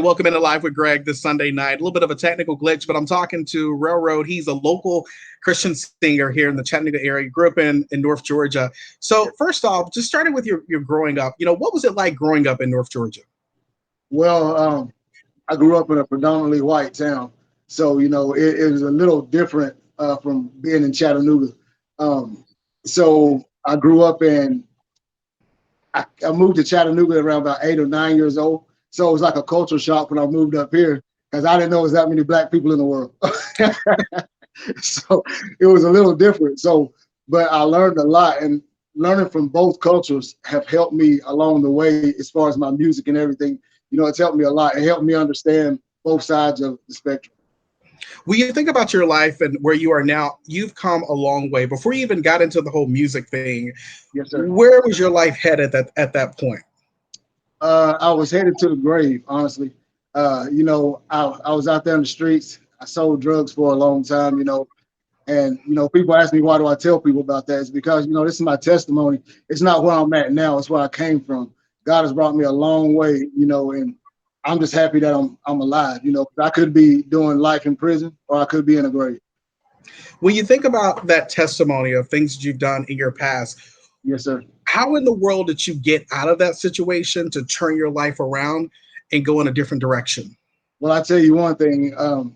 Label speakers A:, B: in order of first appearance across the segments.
A: Welcome into Live with Greg this Sunday night. A little bit of a technical glitch, but I'm talking to Railroad. He's a local Christian singer here in the Chattanooga area. He grew up in North Georgia. So first off, just starting with your growing up, what was it like growing up in North Georgia?
B: Well, I grew up in a predominantly white town, so it was a little different from being in Chattanooga. So I grew up in. I moved to Chattanooga around about 8 or 9 years old. So it was like a culture shock when I moved up here because I didn't know there was that many black people in the world. So it was a little different. So, but I learned a lot, and learning from both cultures have helped me along the way as far as my music and everything. It's helped me a lot. It helped me understand both sides of the spectrum.
A: When you think about your life and where you are now, you've come a long way. Before you even got into the whole music thing,
B: Yes, sir.
A: where was your life headed at that point?
B: I was headed to the grave, honestly. I was out there in the streets. I sold drugs for a long time, and people ask me why do I tell people about that? It's because this is my testimony. It's not where I'm at now. It's where I came from. God has brought me a long way, and I'm just happy that I'm alive. I could be doing life in prison or I could be in a grave.
A: When you think about that testimony of things that you've done in your past,
B: Yes, sir.
A: how in the world did you get out of that situation to turn your life around and go in a different direction?
B: Well, I tell you one thing,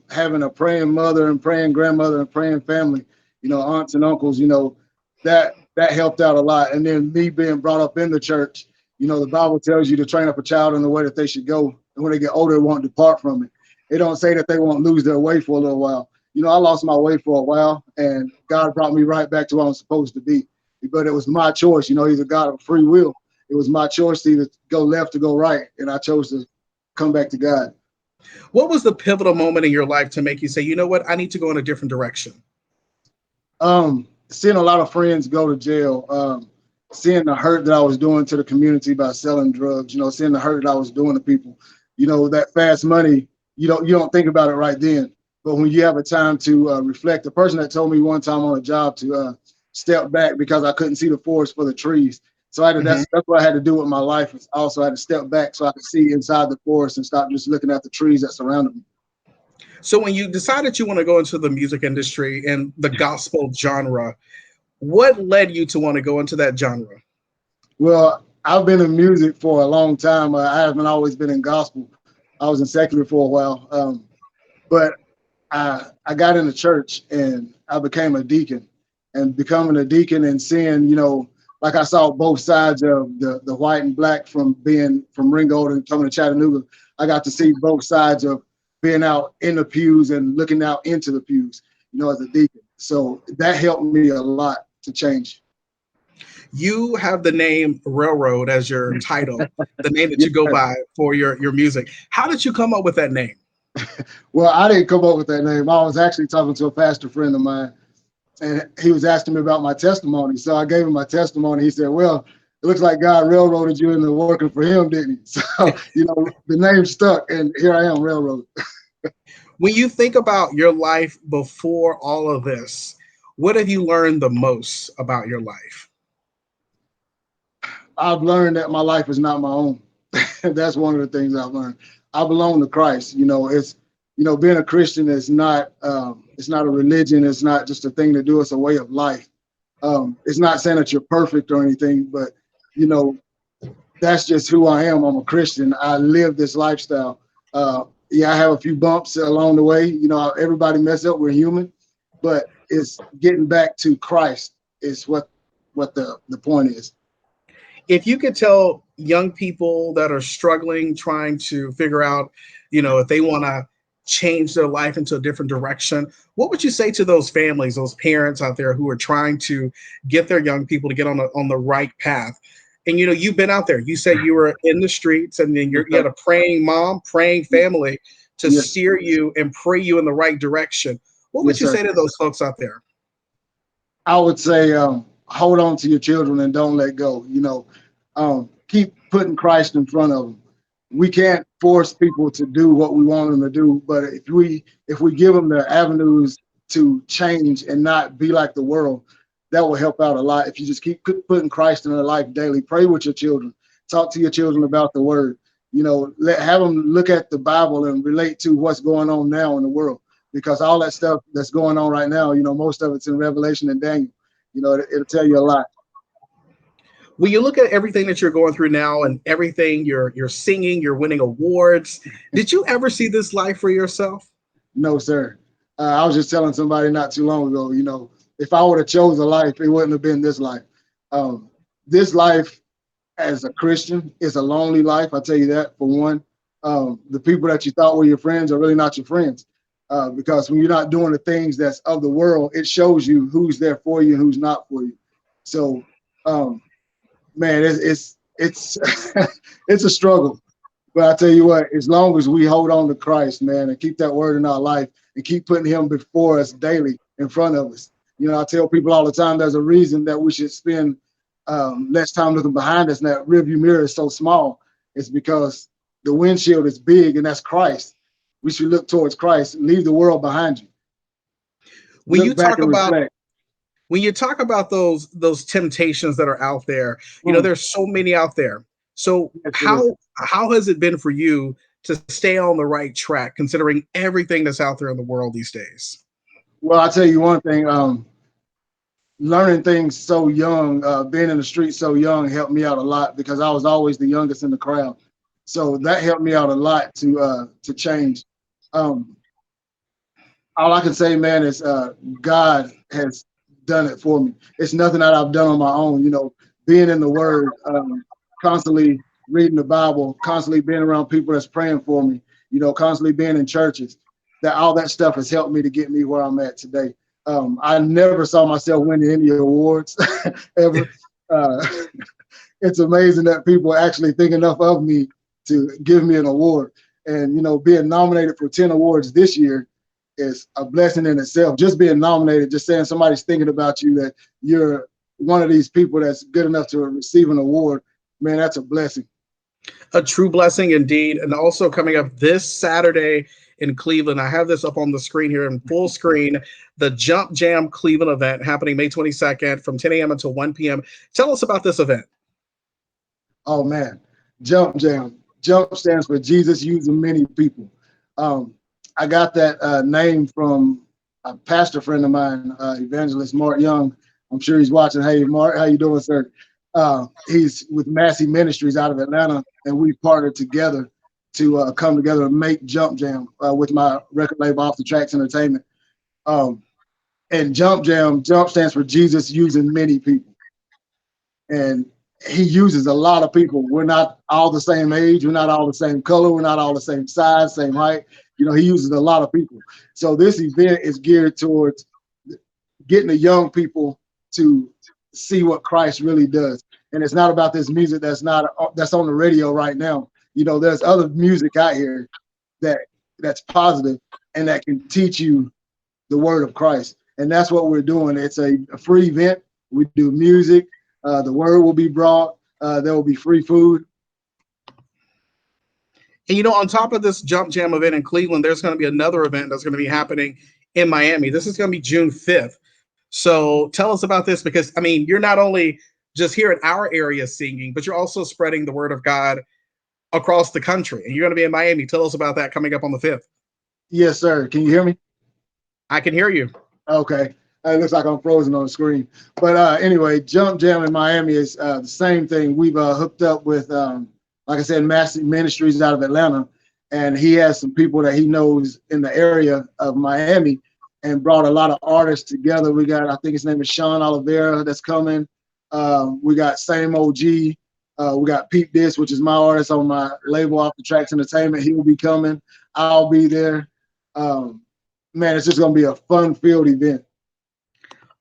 B: having a praying mother and praying grandmother and praying family, aunts and uncles, that helped out a lot. And then me being brought up in the church, the Bible tells you to train up a child in the way that they should go. And when they get older, they won't depart from it. It don't say that they won't lose their way for a little while. I lost my way for a while, and God brought me right back to where I'm supposed to be. But it was my choice. He's a God of free will. It was my choice to either go left or go right, and I chose to come back to God.
A: What was the pivotal moment in your life to make you say, you know what, I need to go in a different direction?
B: Seeing a lot of friends go to jail, seeing the hurt that I was doing to the community by selling drugs, seeing the hurt that I was doing to people, that fast money, you don't think about it right then. But when you have a time to reflect, the person that told me one time on a job to step back because I couldn't see the forest for the trees. So that's what I had to do with my life. I also had to step back so I could see inside the forest and stop just looking at the trees that surrounded me.
A: So when you decided you want to go into the music industry and the gospel genre, what led you to want to go into that genre?
B: Well, I've been in music for a long time. I haven't always been in gospel. I was in secular for a while. But I got into church and I became a deacon. And becoming a deacon and seeing, like I saw both sides of the white and black from being from Ringgold and coming to Chattanooga. I got to see both sides of being out in the pews and looking out into the pews, as a deacon. So that helped me a lot to change.
A: You have the name Railroad as your title, the name that
B: Yeah.
A: you go by for your music. How did you come up with that name?
B: Well, I didn't come up with that name. I was actually talking to a pastor friend of mine, and he was asking me about my testimony. So I gave him my testimony. He said, well, it looks like God railroaded you into working for him, didn't he? So, the name stuck, and here I am, Railroad.
A: When you think about your life before all of this, what have you learned the most about your life?
B: I've learned that my life is not my own. That's one of the things I've learned. I belong to Christ. It's being a Christian is not it's not a religion. It's not just a thing to do. It's a way of life. It's not saying that you're perfect or anything, but that's just who I am. I'm a Christian. I live this lifestyle. Yeah, I have a few bumps along the way. Everybody mess up. We're human, but it's getting back to Christ is what the point is.
A: If you could tell young people that are struggling, trying to figure out, if they want to change their life into a different direction, what would you say to those families, those parents out there who are trying to get their young people to get on the right path? And you've been out there. You said you were in the streets, and then you had a praying mom, praying family to
B: Yes,
A: steer you and pray you in the right direction. What would
B: yes,
A: you
B: sir.
A: say to those folks out there?
B: I would say hold on to your children and don't let go. Keep putting Christ in front of them. We can't force people to do what we want them to do, but if we give them the avenues to change and not be like the world, that will help out a lot. If you just keep putting Christ in their life daily, pray with your children, talk to your children about the word. have them look at the Bible and relate to what's going on now in the world, because all that stuff that's going on right now, most of it's in Revelation and Daniel. It'll tell you a lot.
A: When you look at everything that you're going through now and everything you're singing, you're winning awards, did you ever see this life for yourself?
B: No, sir. I was just telling somebody not too long ago, if I would have chose a life, it wouldn't have been this life. This life as a Christian is a lonely life. I tell you that, for one. The people that you thought were your friends are really not your friends, because when you're not doing the things that's of the world, it shows you who's there for you and who's not for you. So, man, it's it's a struggle. But I tell you what, as long as we hold on to Christ, man, and keep that word in our life and keep putting him before us daily in front of us. I tell people all the time, there's a reason that we should spend less time looking behind us, and that rearview mirror is so small. It's because the windshield is big, and that's Christ. We should look towards Christ, leave the world behind you.
A: When you
B: Look back
A: talk
B: and
A: about
B: reflect.
A: when you talk about those temptations that are out there, there's so many out there. So
B: Yes,
A: how has it been for you to stay on the right track, considering everything that's out there in the world these days?
B: Well, I'll tell you one thing. Learning things so young, being in the street so young, helped me out a lot, because I was always the youngest in the crowd. So that helped me out a lot to change. All I can say, man, is God has done it for me. It's nothing that I've done on my own. Being in the Word, constantly reading the Bible, constantly being around people that's praying for me, constantly being in churches. That all that stuff has helped me to get me where I'm at today. I never saw myself winning any awards ever. Uh, it's amazing that people actually think enough of me to give me an award. And, being nominated for 10 awards this year is a blessing in itself. Just being nominated, just saying somebody's thinking about you, that you're one of these people that's good enough to receive an award, man, that's a blessing.
A: A true blessing indeed. And also coming up this Saturday in Cleveland, I have this up on the screen here in full screen, the Jump Jam Cleveland event happening May 22nd from 10 a.m. until 1 p.m. Tell us about this event.
B: Oh, man. Jump Jam. Jump stands for Jesus Using Many People. I got that name from a pastor friend of mine, evangelist Mark Young. I'm sure he's watching. Hey, Mark, how you doing, sir? He's with Massey Ministries out of Atlanta, and we partnered together to come together and make Jump Jam with my record label, Off the Tracks Entertainment. And Jump Jam, Jump stands for Jesus Using Many People. And he uses a lot of people. We're not all the same age. We're not all the same color. We're not all the same size, same height. He uses a lot of people. So this event is geared towards getting the young people to see what Christ really does. And it's not about this music that's on the radio right now. There's other music out here that's positive and that can teach you the word of Christ. And that's what we're doing. It's a free event. We do music. The word will be brought. There will be free food.
A: And on top of this Jump Jam event in Cleveland, there's going to be another event that's going to be happening in Miami. This is going to be June 5th. So tell us about this, because you're not only just here in our area singing, but you're also spreading the word of God across the country. And you're going to be in Miami. Tell us about that coming up on the 5th.
B: Yes, sir. Can you hear me?
A: I can hear you.
B: Okay. It looks like I'm frozen on the screen. But anyway, Jump Jam in Miami is the same thing. We've hooked up with, like I said, Massey Ministries out of Atlanta. And he has some people that he knows in the area of Miami and brought a lot of artists together. We got, I think his name is Sean Oliveira that's coming. We got Same OG. We got Peep This, which is my artist on my label, Off the Tracks Entertainment. He will be coming. I'll be there. Man, it's just going to be a fun-filled event.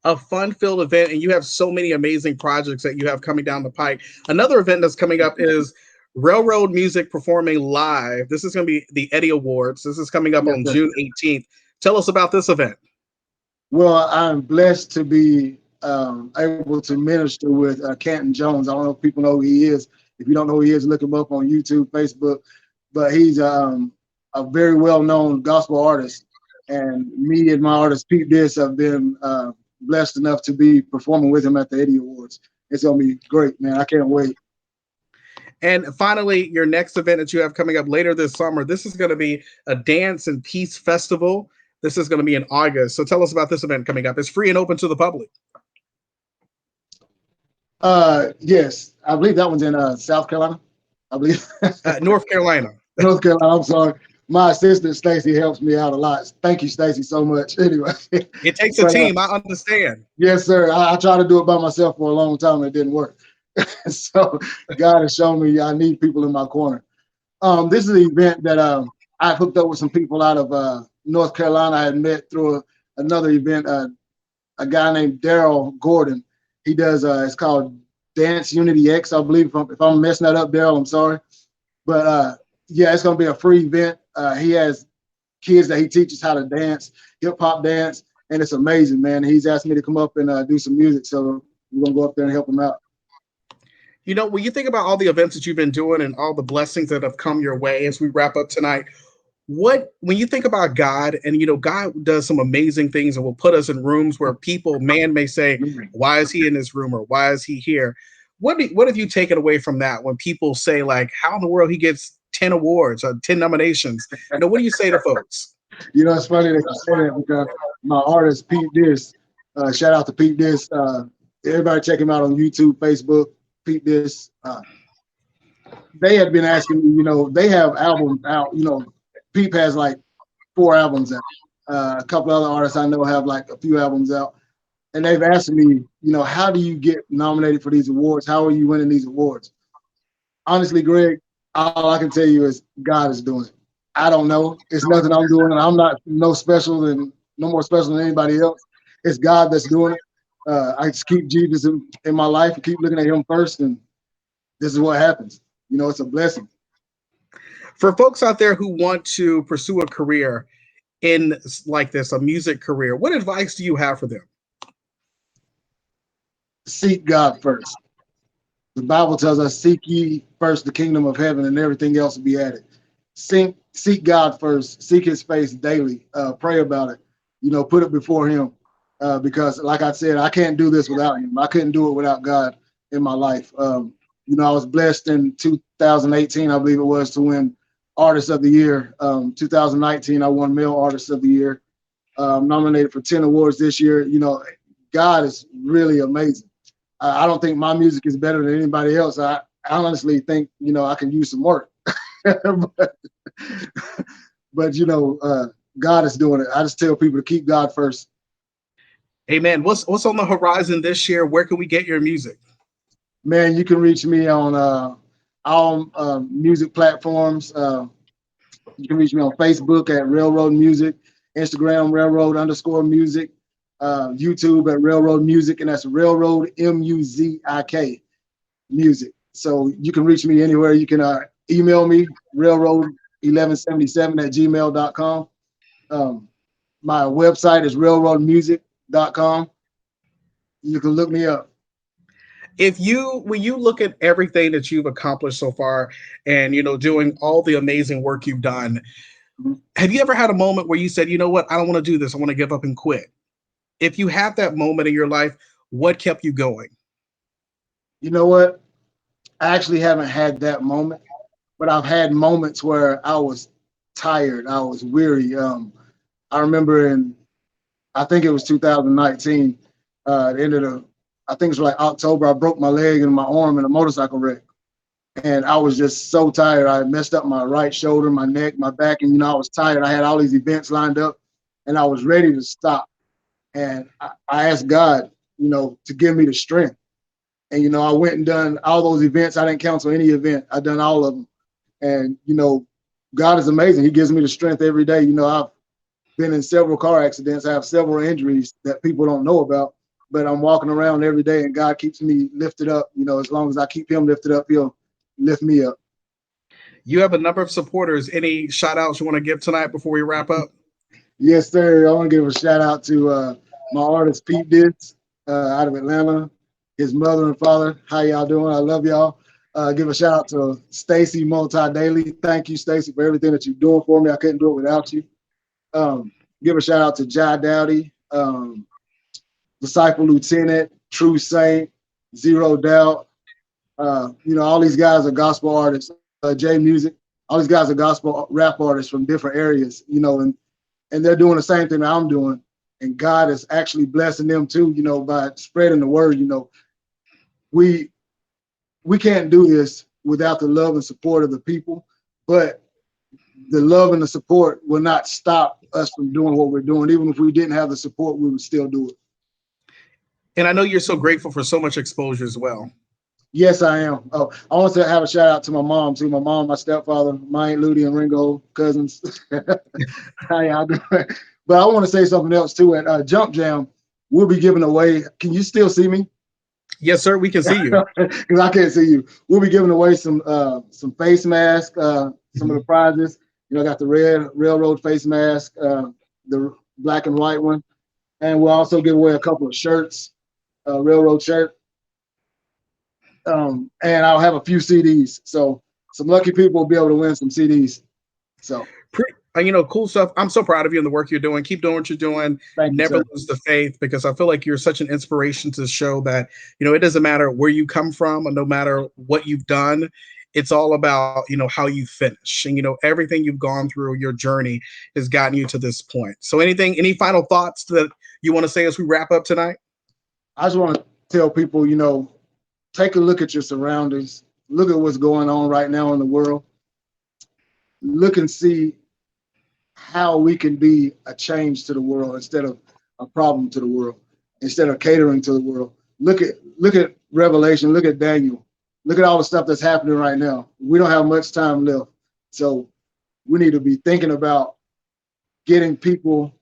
A: A fun-filled event, and you have so many amazing projects that you have coming down the pike. Another event that's coming up is RailRoad Muzik performing live. This is going to be the Eddie Awards. This is coming up on June 18th. Tell us about this event.
B: Well, I'm blessed to be able to minister with Canton Jones. I don't know if people know who he is. If you don't know who he is, look him up on YouTube, Facebook. But he's a very well-known gospel artist. And me and my artist, Pete This, have been blessed enough to be performing with him at the Eddie Awards. It's going to be great, man. I can't wait.
A: And finally, your next event that you have coming up later this summer, this is going to be a dance and peace festival. This is going to be in August. So tell us about this event coming up. It's free and open to the public.
B: Yes, I believe that one's in South Carolina. I believe
A: North Carolina.
B: North Carolina. I'm sorry. My assistant Stacy helps me out a lot. Thank you, Stacy, so much. Anyway,
A: It takes a
B: but
A: team. I understand.
B: yes, sir. I tried to do it by myself for a long time and it didn't work. So God has shown me I need people in my corner. This is an event that I hooked up with some people out of North Carolina. I had met through another event. A guy named Daryl Gordon. He does. It's called Dance Unity X, I believe. If I'm messing that up, Daryl, I'm sorry. But yeah, it's going to be a free event. He has kids that he teaches how to dance, hip hop dance, and it's amazing, man. He's asked me to come up and do some music, so we're gonna go up there and help him out.
A: You know, when you think about all the events that you've been doing and all the blessings that have come your way as we wrap up tonight, what when you think about God and God does some amazing things and will put us in rooms where people, man, may say, why is he in this room or why is he here? What have you taken away from that when people say, like, how in the world he gets 10 awards or 10 nominations? What do you say to folks?
B: It's funny that you say that because my artist Pete Dis, shout out to Pete Dis. Everybody check him out on YouTube, Facebook. Pete Dis. They had been asking me, they have albums out. Pete has like 4 albums out. A couple other artists I know have like a few albums out. And they've asked me, how do you get nominated for these awards? How are you winning these awards? Honestly, Greg, all I can tell you is God is doing it. I don't know. It's nothing I'm doing. I'm not no more special than anybody else. It's God that's doing it. I just keep Jesus in my life and keep looking at him first. And this is what happens. It's a blessing.
A: For folks out there who want to pursue a career in like this, a music career, what advice do you have for them?
B: Seek God first. The Bible tells us, seek ye first the kingdom of heaven and everything else will be added. Seek God first. Seek his face daily. Pray about it. Put it before him. Because like I said, I can't do this without him. I couldn't do it without God in my life. I was blessed in 2018, I believe it was, to win Artist of the Year. 2019, I won Male Artist of the Year. Nominated for 10 awards this year. God is really amazing. I don't think my music is better than anybody else. I honestly think, I can use some work. but God is doing it. I just tell people to keep God first.
A: Amen. What's on the horizon this year? Where can we get your music?
B: Man, you can reach me on all music platforms. You can reach me on Facebook at RailRoad Muzik, Instagram Railroad_Muzik, YouTube at RailRoad Muzik, and that's RailRoad Muzik Music. So you can reach me anywhere. You can email me railroad1177@gmail.com. My website is railroadmuzik.com. You can look me up.
A: When you look at everything that you've accomplished so far and doing all the amazing work you've done, have you ever had a moment where you said, you know what, I don't want to do this, I want to give up and quit? If you have that moment in your life, what kept you going?
B: You know what, I actually haven't had that moment, but I've had moments where I was tired, I was weary. I remember I think it was 2019, the end of I think it was like October, I broke my leg and my arm in a motorcycle wreck. And I was just so tired. I messed up my right shoulder, my neck, my back, and I was tired. I had all these events lined up and I was ready to stop. And I asked God, to give me the strength. And, I went and done all those events. I didn't cancel any event. I done all of them. And, God is amazing. He gives me the strength every day. I've been in several car accidents. I have several injuries that people don't know about. But I'm walking around every day and God keeps me lifted up. As long as I keep him lifted up, he'll lift me up.
A: You have a number of supporters. Any shout outs you want to give tonight before we wrap up?
B: Yes, sir. I want to give a shout out to my artist Pete Dis out of Atlanta, his mother and father. How y'all doing? I love y'all. Give a shout out to Stacy Multi Daily. Thank you, Stacy, for everything that you're doing for me. I couldn't do it without you. Give a shout out to Jai Dowdy, Disciple Lieutenant, True Saint, Zero Doubt, You know, all these guys are gospel artists. J Music, all these guys are gospel rap artists from different areas. You know, and they're doing the same thing that I'm doing, and God is actually blessing them too. You know, by spreading the word. You know, we we can't do this without the love and support of the people, but the love and the support will not stop us from doing what we're doing. Even if we didn't have the support, we would still do it.
A: And I know you're so grateful for so much exposure as well.
B: Yes, I am. Oh, I want to have a shout out to my mom too. My mom, my stepfather, my aunt Ludi and Ringo, cousins. How y'all doing? But I want to say something else too. At Jump Jam, we'll be giving away. Can you still see me?
A: Yes, sir. We can see you.
B: Because I can't see you. We'll be giving away some face masks, some of the prizes. You know, I got the red railroad face mask, the black and white one, and we'll also give away a couple of shirts, railroad shirt. And I'll have a few CDs. So some lucky people will be able to win some CDs. So
A: You know, cool stuff. I'm so proud of you and the work you're doing. Keep doing what you're doing.
B: thank you,
A: Never
B: sir.
A: lose the faith, because I feel like you're such an inspiration to show that, you know, it doesn't matter where you come from, and no matter what you've done, it's all about, you know, how you finish. And, you know, everything you've gone through, your journey has gotten you to this point. So any final thoughts that you want to say as we wrap up tonight?
B: I just want to tell people, you know, take a look at your surroundings. Look at what's going on right now in the world. Look and see how we can be a change to the world instead of a problem to the world, instead of catering to the world. Look at Revelation, look at Daniel, look at all the stuff that's happening right now. We don't have much time left. So we need to be thinking about getting people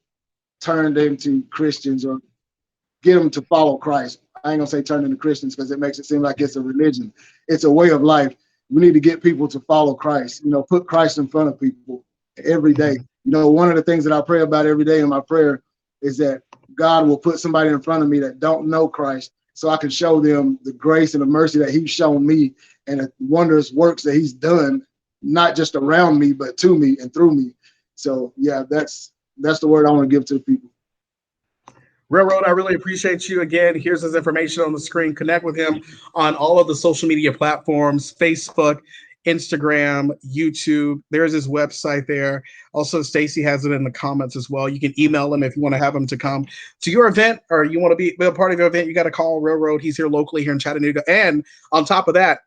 B: turned into Christians, or get them to follow Christ. I ain't gonna say turn into Christians because it makes it seem like it's a religion. It's a way of life. We need to get people to follow Christ. You know, put Christ in front of people every day. You know, one of the things that I pray about every day in my prayer is that God will put somebody in front of me that don't know Christ, so I can show them the grace and the mercy that He's shown me, and the wondrous works that He's done, not just around me, but to me and through me. So yeah, that's the word I want to give to the people.
A: Railroad, I really appreciate you. Again, here's his information on the screen. Connect with him on all of the social media platforms: Facebook, Instagram, YouTube. There's his website there. Also, Stacy has it in the comments as well. You can email him if you want to have him to come to your event, or you want to be a part of your event. You got to call Railroad. He's here locally here in Chattanooga. And on top of that,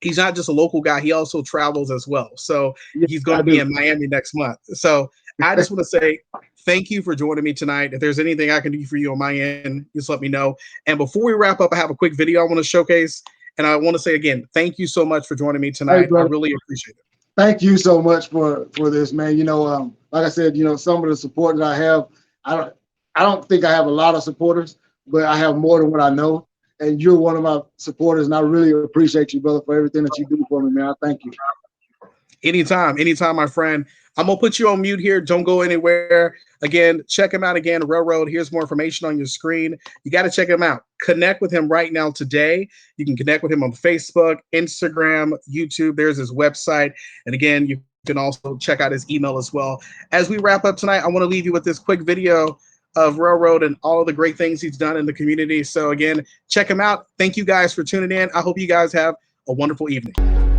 A: he's not just a local guy, he also travels as well. So
B: Yeah,
A: he's going
B: I
A: to be
B: do.
A: in Miami next month. So I just want to say thank you for joining me tonight. If there's anything I can do for you on my end, just let me know. And before we wrap up, I have a quick video I want to showcase. And I want to say again, thank you so much for joining me
B: Hey,
A: tonight. I
B: brother.
A: really appreciate it.
B: Thank you so much for this, man. You know, like I said, you know, some of the support that I have, I don't think I have a lot of supporters, but I have more than what I know. And you're one of my supporters, and I really appreciate you, brother, for everything that you do for me, man. I thank you.
A: Anytime, my friend. I'm gonna put you on mute here. Don't go anywhere. Again, check him out again. Railroad. Here's more information on your screen. You got to check him out. Connect with him right now today. You can connect with him on Facebook, Instagram, YouTube. There's his website. And again, you can also check out his email as well. As we wrap up tonight, I want to leave you with this quick video of Railroad and all of the great things he's done in the community. So again, check him out. Thank you guys for tuning in. I hope you guys have a wonderful evening.